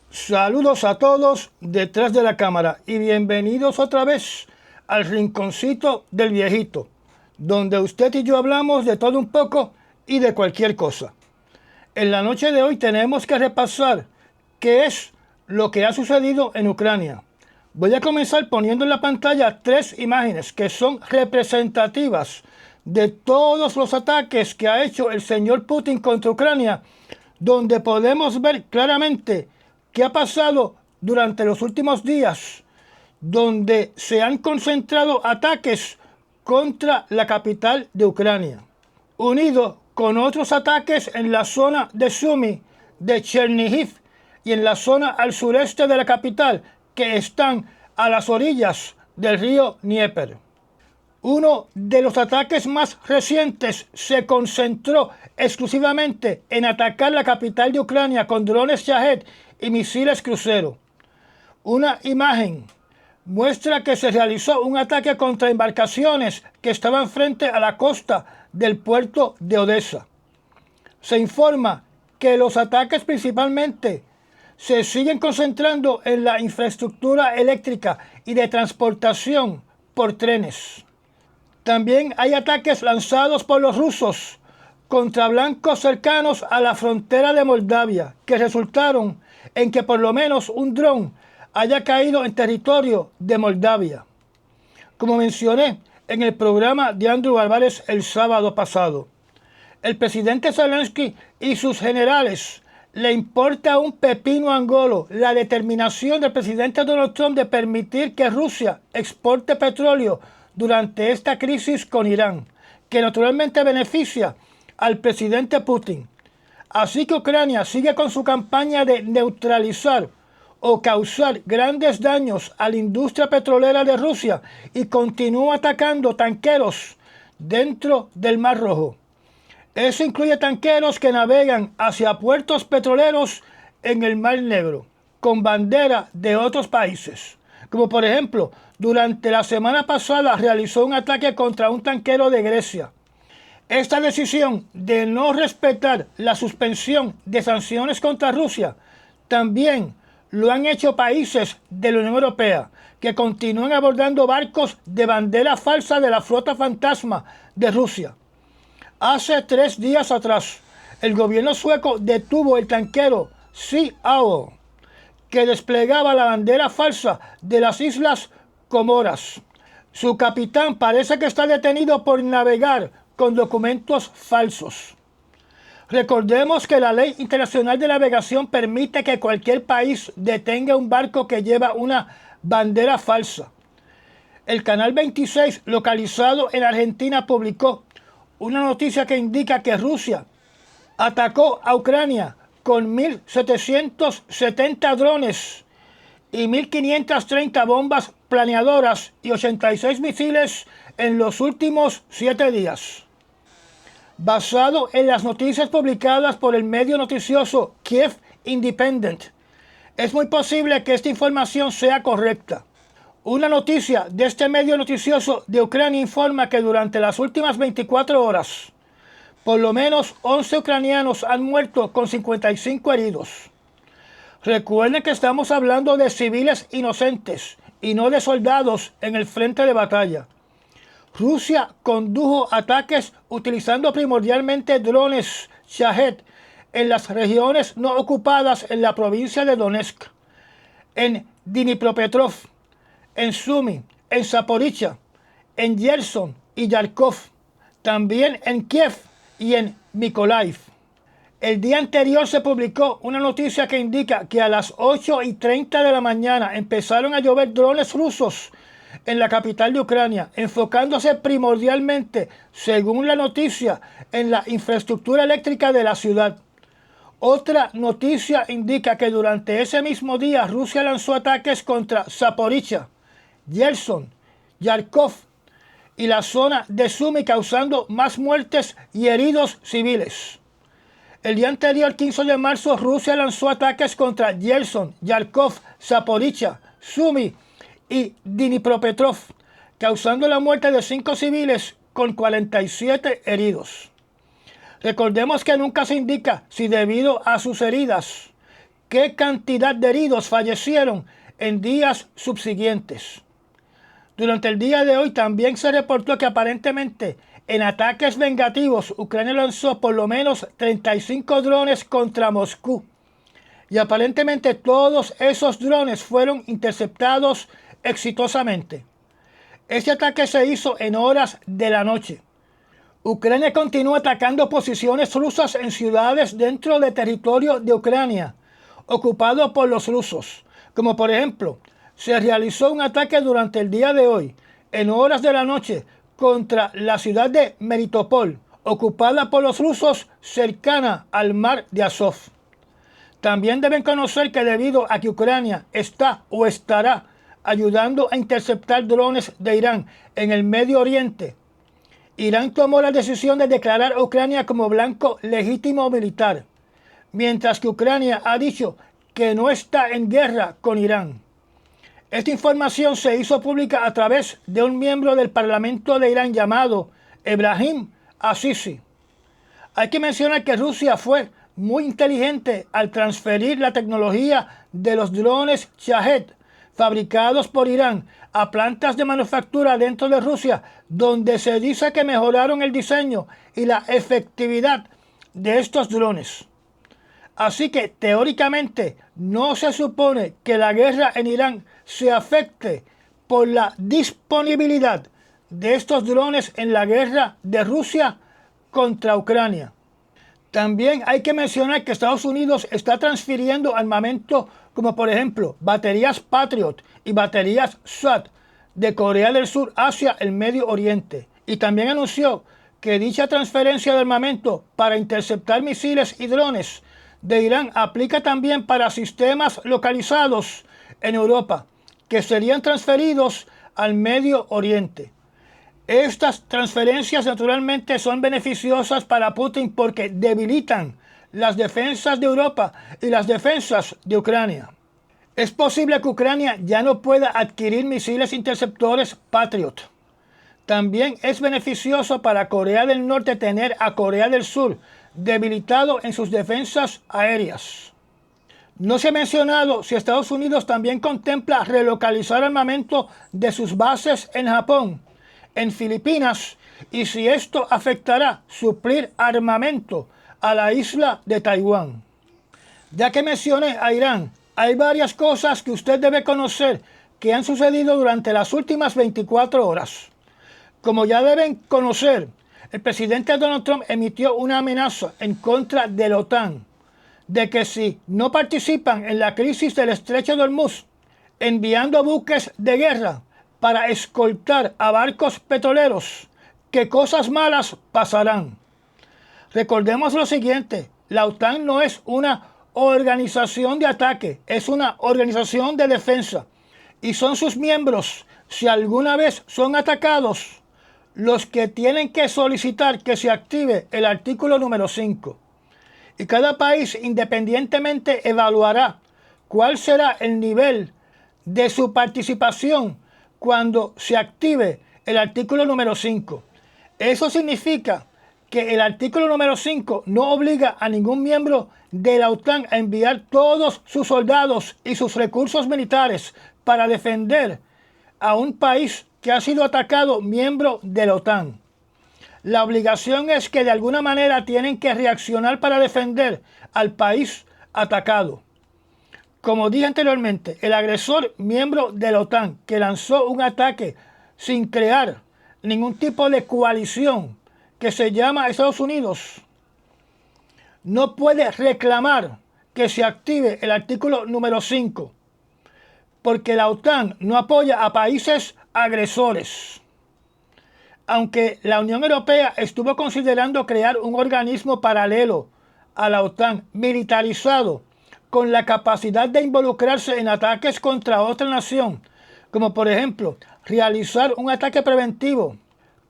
Saludos a todos detrás de la cámara y bienvenidos otra vez al rinconcito del viejito, donde usted y yo hablamos de todo un poco y de cualquier cosa. En la noche de hoy tenemos que repasar qué es lo que ha sucedido en Ucrania. Voy a comenzar poniendo en la pantalla 3 imágenes que son representativas de todos los ataques que ha hecho el señor Putin contra Ucrania, donde podemos ver claramente qué ha pasado durante los últimos días, donde se han concentrado ataques contra la capital de Ucrania, unido con otros ataques en la zona de Sumy, de Chernihiv y en la zona al sureste de la capital, que están a las orillas del río Dnieper. Uno de los ataques más recientes se concentró exclusivamente en atacar la capital de Ucrania con drones Shahed y misiles crucero. Una imagen muestra que se realizó un ataque contra embarcaciones que estaban frente a la costa del puerto de Odessa. Se informa que los ataques principalmente se siguen concentrando en la infraestructura eléctrica y de transportación por trenes. También hay ataques lanzados por los rusos contra blancos cercanos a la frontera de Moldavia, que resultaron en que por lo menos un dron haya caído en territorio de Moldavia. Como mencioné en el programa de Andrew Álvarez el sábado pasado, el presidente Zelensky y sus generales le importa un pepino angolo la determinación del presidente Donald Trump de permitir que Rusia exporte petróleo durante esta crisis con Irán, que naturalmente beneficia al presidente Putin. Así que Ucrania sigue con su campaña de neutralizar o causar grandes daños a la industria petrolera de Rusia y continúa atacando tanqueros dentro del Mar Rojo. Eso incluye tanqueros que navegan hacia puertos petroleros en el Mar Negro con bandera de otros países, como por ejemplo, durante la semana pasada realizó un ataque contra un tanquero de Grecia. Esta decisión de no respetar la suspensión de sanciones contra Rusia también lo han hecho países de la Unión Europea, que continúan abordando barcos de bandera falsa de la flota fantasma de Rusia. Hace 3 días atrás, el gobierno sueco detuvo el tanquero Sea Owl, que desplegaba la bandera falsa de las Islas Comoras. Su capitán parece que está detenido por navegar con documentos falsos. Recordemos que la Ley Internacional de Navegación permite que cualquier país detenga un barco que lleva una bandera falsa. El Canal 26, localizado en Argentina, publicó una noticia que indica que Rusia atacó a Ucrania con 1.770 drones y 1.530 bombas planeadoras y 86 misiles en los últimos 7 días. Basado en las noticias publicadas por el medio noticioso Kiev Independent, es muy posible que esta información sea correcta. Una noticia de este medio noticioso de Ucrania informa que durante las últimas 24 horas, por lo menos 11 ucranianos han muerto con 55 heridos. Recuerden que estamos hablando de civiles inocentes y no de soldados en el frente de batalla. Rusia condujo ataques utilizando primordialmente drones Shahed en las regiones no ocupadas en la provincia de Donetsk, en Dnipropetrovsk, en Sumy, en Zaporizhia, en Gerson y Kharkov, también en Kiev y en Mykolaiv. El día anterior se publicó una noticia que indica que a las 8:30 de la mañana empezaron a llover drones rusos en la capital de Ucrania, enfocándose primordialmente, según la noticia, en la infraestructura eléctrica de la ciudad. Otra noticia indica que durante ese mismo día Rusia lanzó ataques contra Zaporizhia, Gerson, Kharkov y la zona de Sumy, causando más muertes y heridos civiles. El día anterior, 15 de marzo, Rusia lanzó ataques contra Gerson, Kharkov, Zaporizhia, Sumy y Dnipropetrovsk, causando la muerte de 5 civiles con 47 heridos. Recordemos que nunca se indica si debido a sus heridas qué cantidad de heridos fallecieron en días subsiguientes. Durante el día de hoy también se reportó que aparentemente en ataques vengativos Ucrania lanzó por lo menos 35 drones contra Moscú. Y aparentemente todos esos drones fueron interceptados exitosamente. Este ataque se hizo en horas de la noche. Ucrania continúa atacando posiciones rusas en ciudades dentro del territorio de Ucrania, ocupado por los rusos, como por ejemplo, se realizó un ataque durante el día de hoy, en horas de la noche, contra la ciudad de Melitopol, ocupada por los rusos cercana al mar de Azov. También deben conocer que debido a que Ucrania está o estará ayudando a interceptar drones de Irán en el Medio Oriente, Irán tomó la decisión de declarar a Ucrania como blanco legítimo militar, mientras que Ucrania ha dicho que no está en guerra con Irán. Esta información se hizo pública a través de un miembro del Parlamento de Irán llamado Ebrahim Azizi. Hay que mencionar que Rusia fue muy inteligente al transferir la tecnología de los drones Shahed fabricados por Irán a plantas de manufactura dentro de Rusia, donde se dice que mejoraron el diseño y la efectividad de estos drones. Así que teóricamente no se supone que la guerra en Irán se afecte por la disponibilidad de estos drones en la guerra de Rusia contra Ucrania. También hay que mencionar que Estados Unidos está transfiriendo armamento como por ejemplo baterías Patriot y baterías SAT de Corea del Sur hacia el Medio Oriente. Y también anunció que dicha transferencia de armamento para interceptar misiles y drones de Irán aplica también para sistemas localizados en Europa, que serían transferidos al Medio Oriente. Estas transferencias naturalmente son beneficiosas para Putin porque debilitan las defensas de Europa y las defensas de Ucrania. Es posible que Ucrania ya no pueda adquirir misiles interceptores Patriot. También es beneficioso para Corea del Norte tener a Corea del Sur debilitado en sus defensas aéreas. No se ha mencionado si Estados Unidos también contempla relocalizar armamento de sus bases en Japón, en Filipinas, y si esto afectará suplir armamento a la isla de Taiwán. Ya que mencioné a Irán, hay varias cosas que usted debe conocer que han sucedido durante las últimas 24 horas. Como ya deben conocer, el presidente Donald Trump emitió una amenaza en contra de la OTAN, de que si no participan en la crisis del Estrecho de Hormuz, enviando buques de guerra para escoltar a barcos petroleros, que cosas malas pasarán. Recordemos lo siguiente, la OTAN no es una organización de ataque, es una organización de defensa. Y son sus miembros, si alguna vez son atacados, los que tienen que solicitar que se active el artículo número 5. Y cada país independientemente evaluará cuál será el nivel de su participación cuando se active el artículo número 5. Eso significa que el artículo número 5 no obliga a ningún miembro de la OTAN a enviar todos sus soldados y sus recursos militares para defender a un país que ha sido atacado miembro de la OTAN. La obligación es que de alguna manera tienen que reaccionar para defender al país atacado. Como dije anteriormente, el agresor miembro de la OTAN que lanzó un ataque sin crear ningún tipo de coalición que se llama Estados Unidos, no puede reclamar que se active el artículo número 5, porque la OTAN no apoya a países agresores. Aunque la Unión Europea estuvo considerando crear un organismo paralelo a la OTAN, militarizado, con la capacidad de involucrarse en ataques contra otra nación, como por ejemplo, realizar un ataque preventivo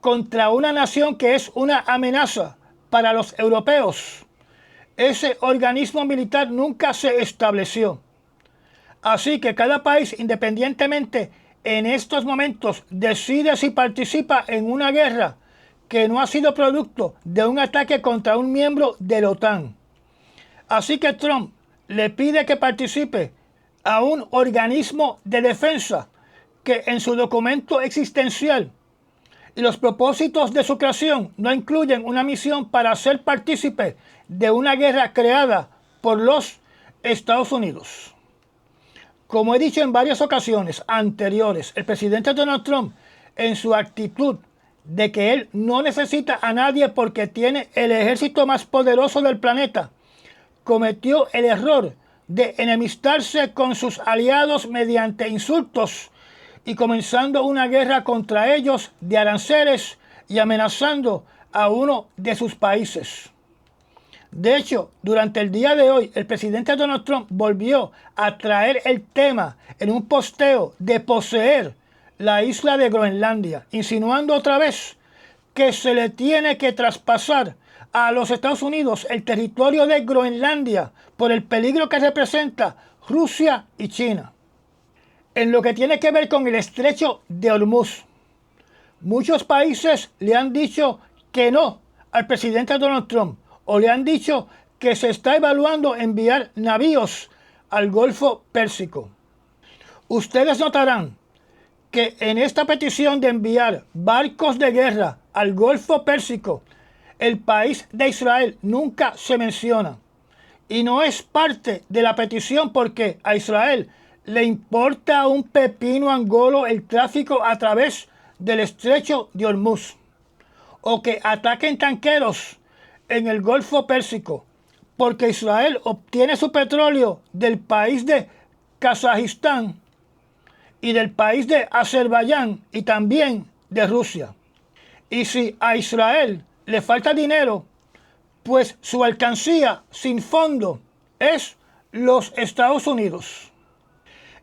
contra una nación que es una amenaza para los europeos. Ese organismo militar nunca se estableció. Así que cada país, independientemente, en estos momentos decide si participa en una guerra que no ha sido producto de un ataque contra un miembro de la OTAN. Así que Trump le pide que participe a un organismo de defensa que en su documento existencial y los propósitos de su creación no incluyen una misión para ser partícipe de una guerra creada por los Estados Unidos. Como he dicho en varias ocasiones anteriores, el presidente Donald Trump, en su actitud de que él no necesita a nadie porque tiene el ejército más poderoso del planeta, cometió el error de enemistarse con sus aliados mediante insultos y comenzando una guerra contra ellos de aranceles y amenazando a uno de sus países. De hecho, durante el día de hoy, el presidente Donald Trump volvió a traer el tema en un posteo de poseer la isla de Groenlandia, insinuando otra vez que se le tiene que traspasar a los Estados Unidos el territorio de Groenlandia por el peligro que representa Rusia y China. En lo que tiene que ver con el estrecho de Hormuz, muchos países le han dicho que no al presidente Donald Trump o le han dicho que se está evaluando enviar navíos al Golfo Pérsico. Ustedes notarán que en esta petición de enviar barcos de guerra al Golfo Pérsico, el país de Israel nunca se menciona. Y no es parte de la petición porque a Israel le importa un pepino angolo el tráfico a través del estrecho de Hormuz, o que ataquen tanqueros en el Golfo Pérsico, porque Israel obtiene su petróleo del país de Kazajistán y del país de Azerbaiyán y también de Rusia. Y si a Israel le falta dinero, pues su alcancía sin fondo es los Estados Unidos.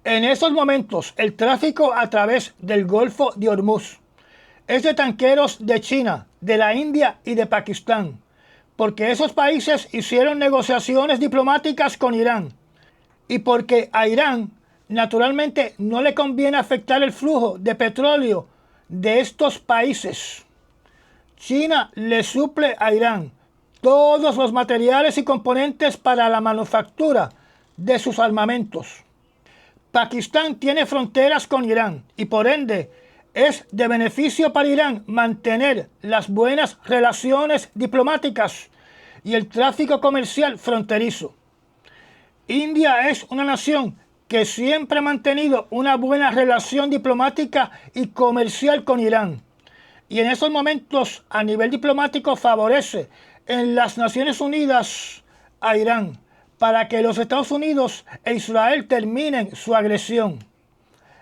En estos momentos, el tráfico a través del Golfo de Hormuz es de tanqueros de China, de la India y de Pakistán, porque esos países hicieron negociaciones diplomáticas con Irán y porque a Irán naturalmente no le conviene afectar el flujo de petróleo de estos países. China le suple a Irán todos los materiales y componentes para la manufactura de sus armamentos. Pakistán tiene fronteras con Irán y por ende es de beneficio para Irán mantener las buenas relaciones diplomáticas y el tráfico comercial fronterizo. India es una nación que siempre ha mantenido una buena relación diplomática y comercial con Irán. Y en esos momentos, a nivel diplomático, favorece en las Naciones Unidas a Irán para que los Estados Unidos e Israel terminen su agresión.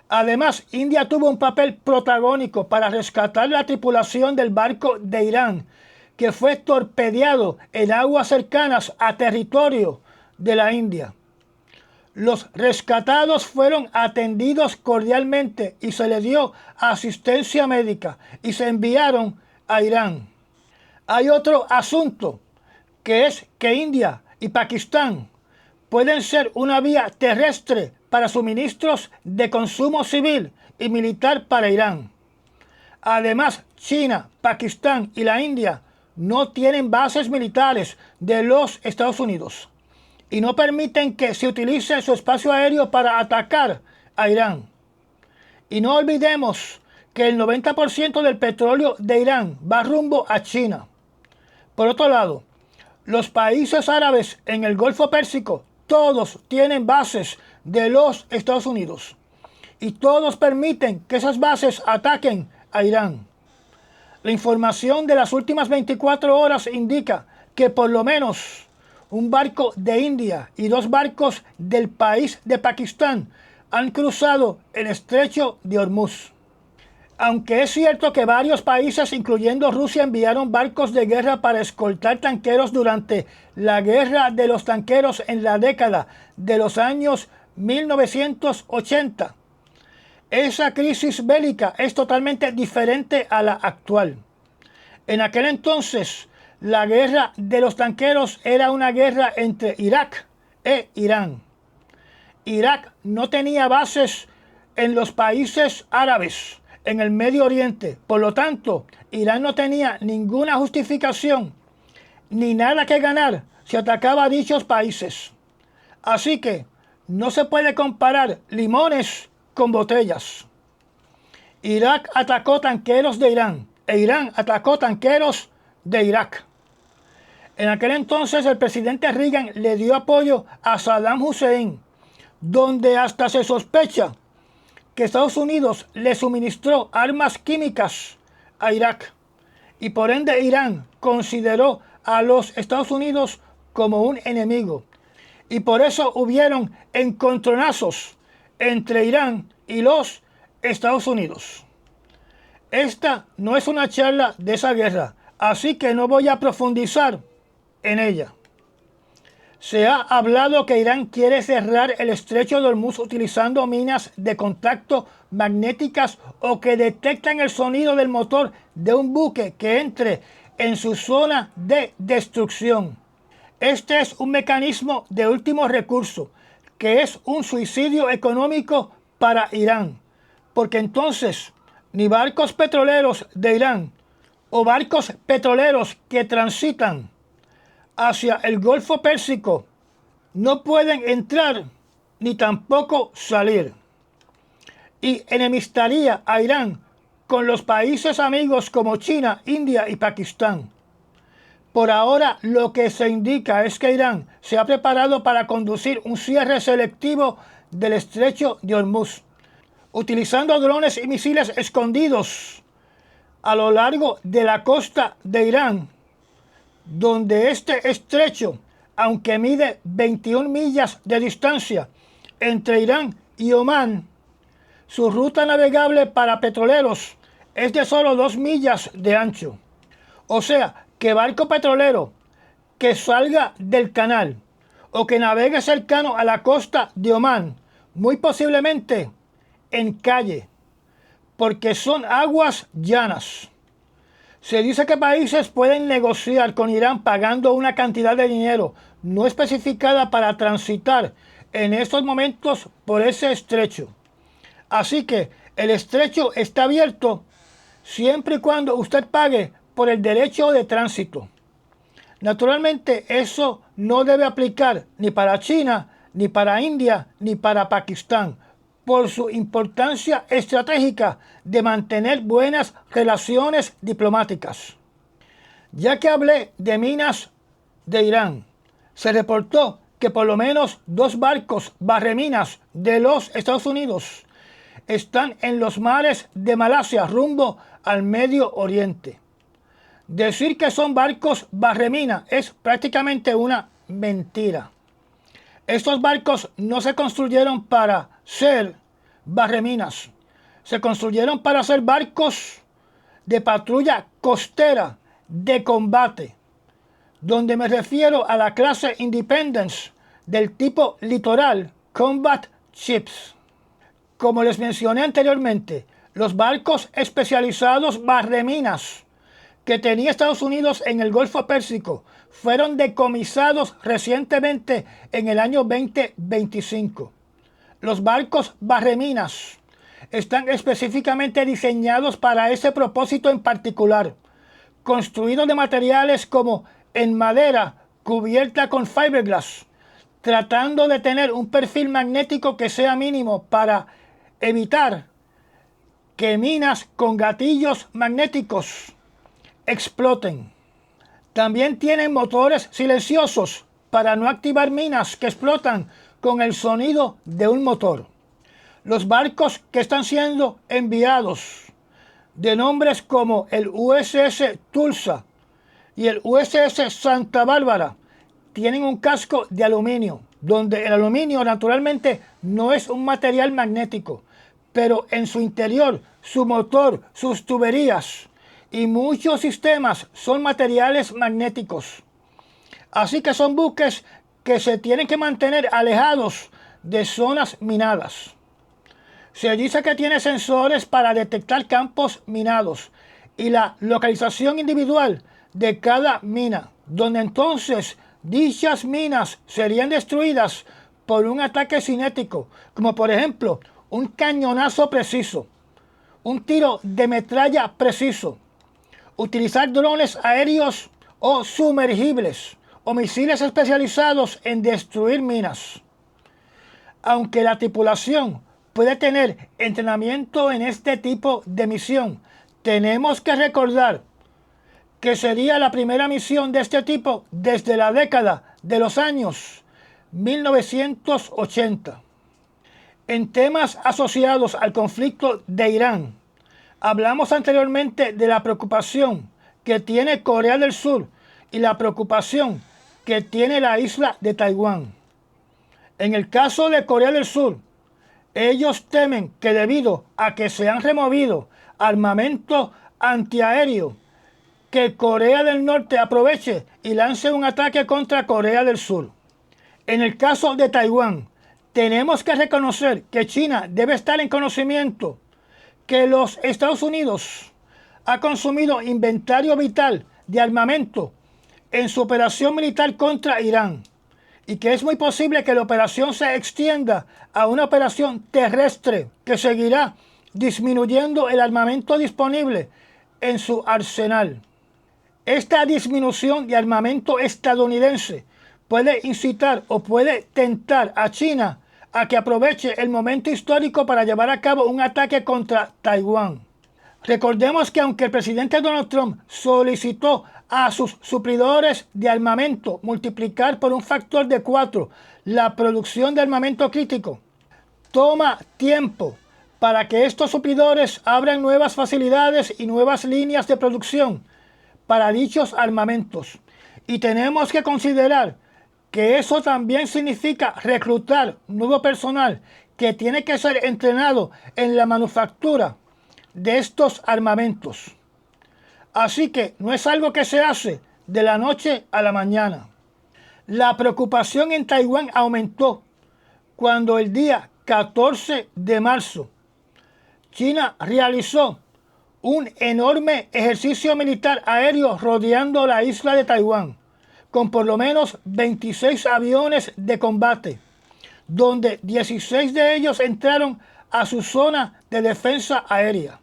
Además, India tuvo un papel protagónico para rescatar la tripulación del barco de Irán, que fue torpedeado en aguas cercanas a territorio de la India. Los rescatados fueron atendidos cordialmente y se les dio asistencia médica y se enviaron a Irán. Hay otro asunto, que es que India y Pakistán pueden ser una vía terrestre para suministros de consumo civil y militar para Irán. Además, China, Pakistán y la India no tienen bases militares de los Estados Unidos y no permiten que se utilice su espacio aéreo para atacar a Irán. Y no olvidemos que el 90% del petróleo de Irán va rumbo a China. Por otro lado, los países árabes en el Golfo Pérsico, todos tienen bases de los Estados Unidos y todos permiten que esas bases ataquen a Irán. La información de las últimas 24 horas indica que por lo menos un barco de India y 2 barcos del país de Pakistán han cruzado el estrecho de Hormuz. Aunque es cierto que varios países, incluyendo Rusia, enviaron barcos de guerra para escoltar tanqueros durante la guerra de los tanqueros en la década de los años 1980. Esa crisis bélica es totalmente diferente a la actual. En aquel entonces, la guerra de los tanqueros era una guerra entre Irak e Irán. Irak no tenía bases en los países árabes, en el Medio Oriente. Por lo tanto, Irán no tenía ninguna justificación ni nada que ganar si atacaba a dichos países. Así que no se puede comparar limones con botellas. Irak atacó tanqueros de Irán e Irán atacó tanqueros de Irak. En aquel entonces el presidente Reagan le dio apoyo a Saddam Hussein, donde hasta se sospecha que Estados Unidos le suministró armas químicas a Irak y por ende Irán consideró a los Estados Unidos como un enemigo y por eso hubieron encontronazos entre Irán y los Estados Unidos. Esta no es una charla de esa guerra, así que no voy a profundizar en ella. Se ha hablado que Irán quiere cerrar el estrecho de Hormuz utilizando minas de contacto magnéticas o que detectan el sonido del motor de un buque que entre en su zona de destrucción. Este es un mecanismo de último recurso, que es un suicidio económico para Irán, porque entonces ni barcos petroleros de Irán o barcos petroleros que transitan hacia el Golfo Pérsico no pueden entrar ni tampoco salir. Y enemistaría a Irán con los países amigos como China, India y Pakistán. Por ahora lo que se indica es que Irán se ha preparado para conducir un cierre selectivo del estrecho de Hormuz, utilizando drones y misiles escondidos a lo largo de la costa de Irán, donde este estrecho, aunque mide 21 millas de distancia entre Irán y Omán, su ruta navegable para petroleros es de solo 2 millas de ancho. O sea, que barco petrolero que salga del canal o que navegue cercano a la costa de Omán, muy posiblemente en calle, porque son aguas llanas. Se dice que países pueden negociar con Irán pagando una cantidad de dinero no especificada para transitar en estos momentos por ese estrecho. Así que el estrecho está abierto siempre y cuando usted pague por el derecho de tránsito. Naturalmente eso no debe aplicar ni para China, ni para India, ni para Pakistán, por su importancia estratégica de mantener buenas relaciones diplomáticas. Ya que hablé de minas de Irán, se reportó que por lo menos 2 barcos barreminas de los Estados Unidos están en los mares de Malasia rumbo al Medio Oriente. Decir que son barcos barremina es prácticamente una mentira. Estos barcos no se construyeron para ser barreminas. Se construyeron para ser barcos de patrulla costera de combate, donde me refiero a la clase Independence del tipo litoral Combat Ships. Como les mencioné anteriormente, los barcos especializados barreminas que tenía Estados Unidos en el Golfo Pérsico fueron decomisados recientemente en el año 2025. Los barcos barreminas están específicamente diseñados para ese propósito en particular, construidos de materiales como en madera cubierta con fiberglass, tratando de tener un perfil magnético que sea mínimo para evitar que minas con gatillos magnéticos exploten. También tienen motores silenciosos para no activar minas que explotan con el sonido de un motor. Los barcos que están siendo enviados, de nombres como el USS Tulsa y el USS Santa Bárbara, tienen un casco de aluminio, donde el aluminio naturalmente no es un material magnético, pero en su interior, su motor, sus tuberías y muchos sistemas son materiales magnéticos. Así que son buques que se tienen que mantener alejados de zonas minadas. Se dice que tiene sensores para detectar campos minados y la localización individual de cada mina, donde entonces dichas minas serían destruidas por un ataque cinético, como por ejemplo un cañonazo preciso, un tiro de metralla preciso, utilizar drones aéreos o sumergibles o misiles especializados en destruir minas. Aunque la tripulación puede tener entrenamiento en este tipo de misión, tenemos que recordar que sería la primera misión de este tipo desde la década de los años 1980. En temas asociados al conflicto de Irán, hablamos anteriormente de la preocupación que tiene Corea del Sur y la preocupación que tiene la isla de Taiwán. En el caso de Corea del Sur, ellos temen que debido a que se han removido armamento antiaéreo, que Corea del Norte aproveche y lance un ataque contra Corea del Sur. En el caso de Taiwán, tenemos que reconocer que China debe estar en conocimiento que los Estados Unidos ha consumido inventario vital de armamento en su operación militar contra Irán y que es muy posible que la operación se extienda a una operación terrestre que seguirá disminuyendo el armamento disponible en su arsenal. Esta disminución de armamento estadounidense puede incitar o puede tentar a China a que aproveche el momento histórico para llevar a cabo un ataque contra Taiwán. Recordemos que aunque el presidente Donald Trump solicitó a sus suplidores de armamento multiplicar por un factor de 4 la producción de armamento crítico, toma tiempo para que estos suplidores abran nuevas facilidades y nuevas líneas de producción para dichos armamentos. Y tenemos que considerar que eso también significa reclutar nuevo personal que tiene que ser entrenado en la manufactura de estos armamentos. Así que no es algo que se hace de la noche a la mañana. La preocupación en Taiwán aumentó cuando el día 14 de marzo China realizó un enorme ejercicio militar aéreo rodeando la isla de Taiwán, con por lo menos 26 aviones de combate, donde 16 de ellos entraron a su zona de defensa aérea.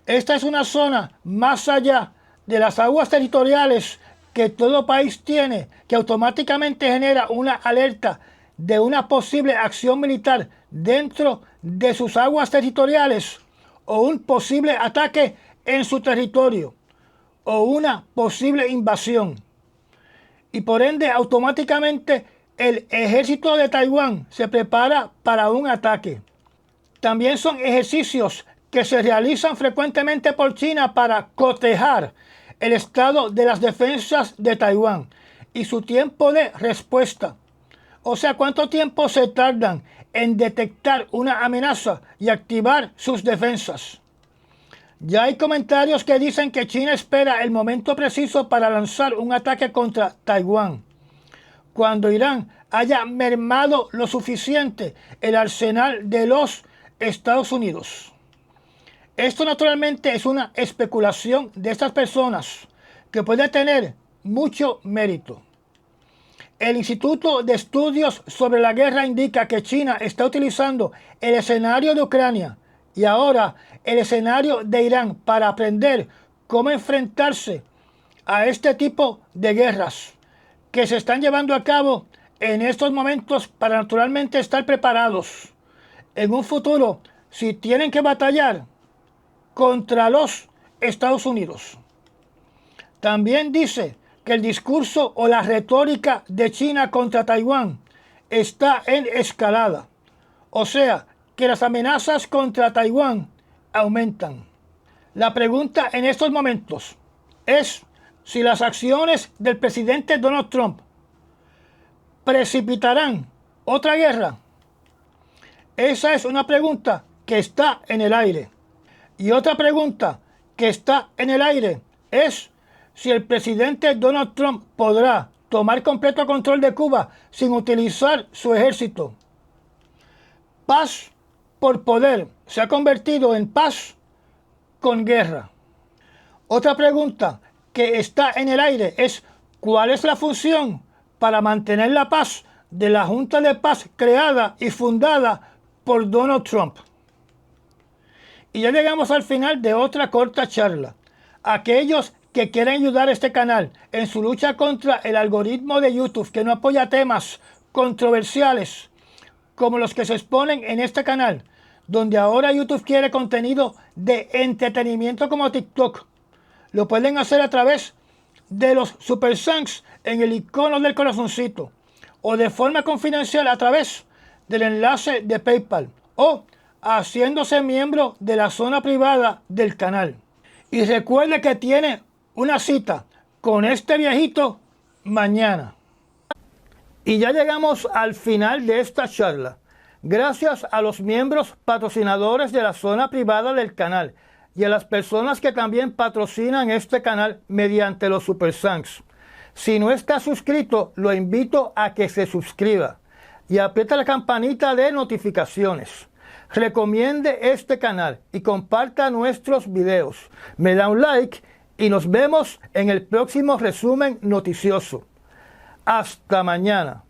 Esta es una zona más allá de las aguas territoriales que todo país tiene, que automáticamente genera una alerta de una posible acción militar dentro de sus aguas territoriales o un posible ataque en su territorio o una posible invasión. Y por ende automáticamente el ejército de Taiwán se prepara para un ataque. También son ejercicios que se realizan frecuentemente por China para cotejar el estado de las defensas de Taiwán y su tiempo de respuesta. O sea, cuánto tiempo se tardan en detectar una amenaza y activar sus defensas. Ya hay comentarios que dicen que China espera el momento preciso para lanzar un ataque contra Taiwán, cuando Irán haya mermado lo suficiente el arsenal de los Estados Unidos. Esto naturalmente es una especulación de estas personas que puede tener mucho mérito. El Instituto de Estudios sobre la Guerra indica que China está utilizando el escenario de Ucrania y ahora el escenario de Irán para aprender cómo enfrentarse a este tipo de guerras que se están llevando a cabo en estos momentos para naturalmente estar preparados en un futuro si tienen que batallar contra los Estados Unidos. También dice que el discurso o la retórica de China contra Taiwán está en escalada. O sea, que las amenazas contra Taiwán aumentan. La pregunta en estos momentos es si las acciones del presidente Donald Trump precipitarán otra guerra. Esa es una pregunta que está en el aire. Y otra pregunta que está en el aire es si el presidente Donald Trump podrá tomar completo control de Cuba sin utilizar su ejército. Paz por poder se ha convertido en paz con guerra. Otra pregunta que está en el aire es ¿cuál es la función para mantener la paz de la Junta de Paz creada y fundada por Donald Trump? Y ya llegamos al final de otra corta charla. Aquellos que quieren ayudar a este canal en su lucha contra el algoritmo de YouTube que no apoya temas controversiales, como los que se exponen en este canal, donde ahora YouTube quiere contenido de entretenimiento como TikTok. Lo pueden hacer a través de los Super Thanks en el icono del corazoncito, o de forma confidencial a través del enlace de PayPal, o haciéndose miembro de la zona privada del canal. Y recuerde que tiene una cita con este viejito mañana. Y ya llegamos al final de esta charla. Gracias a los miembros patrocinadores de la zona privada del canal y a las personas que también patrocinan este canal mediante los Super Thanks. Si no está suscrito, lo invito a que se suscriba y apriete la campanita de notificaciones. Recomiende este canal y comparta nuestros videos. Me da un like y nos vemos en el próximo resumen noticioso. Hasta mañana.